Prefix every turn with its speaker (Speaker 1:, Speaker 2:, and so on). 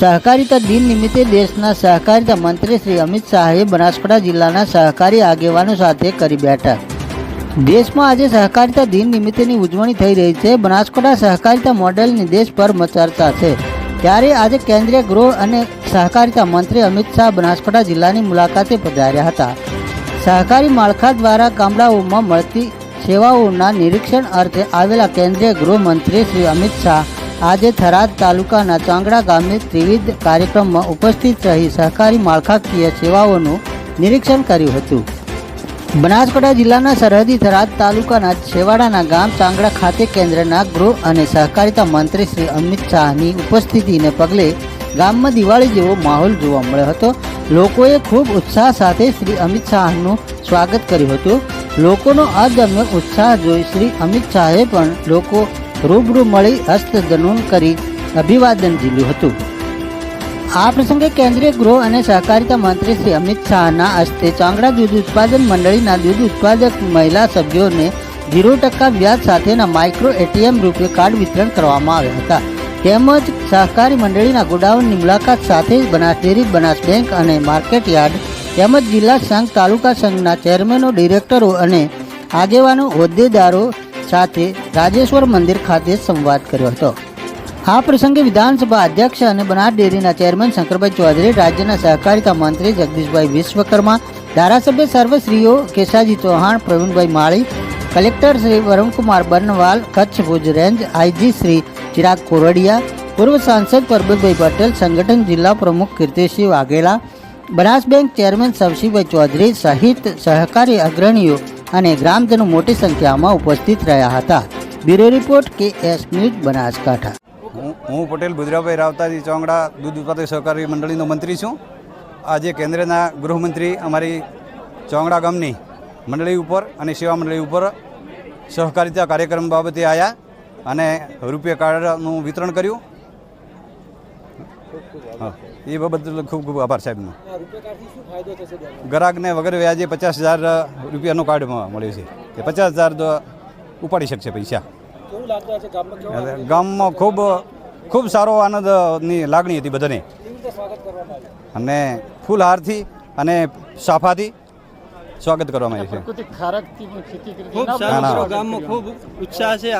Speaker 1: સહકારિતા દિન નિમિત્તે દેશના સહકારિતા મંત્રી શ્રી અમિત શાહે બનાસકાંઠા જિલ્લાના સહકારી આગેવાનો સાથે કરી બેઠક। દેશમાં આજે સહકારિતા દિન નિમિત્તેની ઉજવણી થઈ રહી છે। બનાસકાંઠા સહકારિતા મોડેલની દેશભરમાં ચર્ચા છે, ત્યારે આજે કેન્દ્રીય ગૃહ અને સહકારિતા મંત્રી અમિત શાહ બનાસકાંઠા જિલ્લાની મુલાકાતે પધાર્યા હતા। સહકારી માળખા દ્વારા ગામડાઓમાં મળતી સેવાઓના નિરીક્ષણ અર્થે આવેલા કેન્દ્રીય ગૃહમંત્રી શ્રી અમિત શાહ આજે થરાદ તાલુકાના ચાંગડા ગામે ત્રિવિધ કાર્યક્રમમાં ઉપસ્થિત રહી સહકારી માળખાકીય સેવાઓનું નિરીક્ષણ કર્યું હતું। બનાસકાંઠા જિલ્લાના સરહદી થરાદ તાલુકાના છેવાડાના ગામ ચાંગડા ખાતે કેન્દ્રના ગૃહ અને સહકારિતા મંત્રી શ્રી અમિત શાહની ઉપસ્થિતિને પગલે ગામમાં દિવાળી જેવો માહોલ જોવા મળ્યો હતો। લોકોએ ખૂબ ઉત્સાહ સાથે શ્રી અમિત શાહનું સ્વાગત કર્યું હતું। લોકોનો અદમ્ય ઉત્સાહ જોઈ શ્રી અમિત શાહે પણ લોકો રૂબરૂ મળી હસ્તધનૂન કરી અભિવાદન ઝીલ્યું હતું। આ પ્રસંગે કેન્દ્રીય ગૃહ અને સહકારિતા મંત્રી શ્રી અમિત શાહના હસ્તે ચાંગડા દૂધ ઉત્પાદન મંડળીના દૂધ ઉત્પાદક મહિલા સભ્યોને 0% વ્યાજ સાથેના માઇક્રો એટીએમ રૂપે કાર્ડ વિતરણ કરવામાં આવ્યા હતા। તેમજ સહકારી મંડળીના ગોડાઉનની મુલાકાત સાથે બનાસ ડેરી, બનાસ બેંક અને માર્કેટ યાર્ડ તેમજ જિલ્લા સંઘ, તાલુકા સંઘના ચેરમેનો, ડિરેક્ટરો અને આગેવાનો હોદ્દેદારો સાથે રાજેશ્વર મંદિર ખાતે સંવાદ કર્યો હતો। આ પ્રસંગે વિધાનસભા અધ્યક્ષ અને બનાસ ડેરીના ચેરમેન શંકરભાઈ ચૌધરી, રાજ્યના સહકારિતા મંત્રી જગદીશભાઈ વિશ્વકર્મા, ધારાસભ્ય સર્વશ્રીઓ Keshaji Chauhan, Pravinbhai Mali, collector Shri Varunkumar Barnwal, Kutch Bhuj range IG Shri Chirag Kordiya, પૂર્વ સાંસદ પરબતભાઈ પટેલ, સંગઠન જિલ્લા પ્રમુખ કીર્તિસિંહ વાઘેલા, બનાસ બેંક ચેરમેન શવશીભાઈ ચૌધરી સહિત સહકારી અગ્રણીઓ અને ગ્રામજનો મોટી સંખ્યામાં ઉપસ્થિત રહ્યા હતા। Bureau report KS news Banaskantha.
Speaker 2: હું પટેલ ભુજરાભાઈ રાવતાજી ચાંગડા દૂધ ઉત્પાદક સહકારી મંડળીનો મંત્રી છું। આજે કેન્દ્રના ગૃહમંત્રી અમારી ચાંગડા ગામની મંડળી ઉપર અને સેવા મંડળી ઉપર સહકારિતા કાર્યક્રમ બાબતે આવ્યા અને રૂપિયા કાર્ડનું વિતરણ કર્યું। એ બદલ ખૂબ ખૂબ આભાર સાહેબનો। ગ્રાહકને વગર વ્યાજે 50,000 રૂપિયાનું કાર્ડ મળ્યું છે, કે 50,000 ઉપાડી શકશે પૈસા। ગામમાં ખૂબ સારો આનંદની લાગણી હતી બધાને, અને ફૂલહારથી અને સાફાથી સ્વાગત કરવામાં આવ્યું છે।
Speaker 3: ગામમાં ખૂબ ઉત્સાહ છે।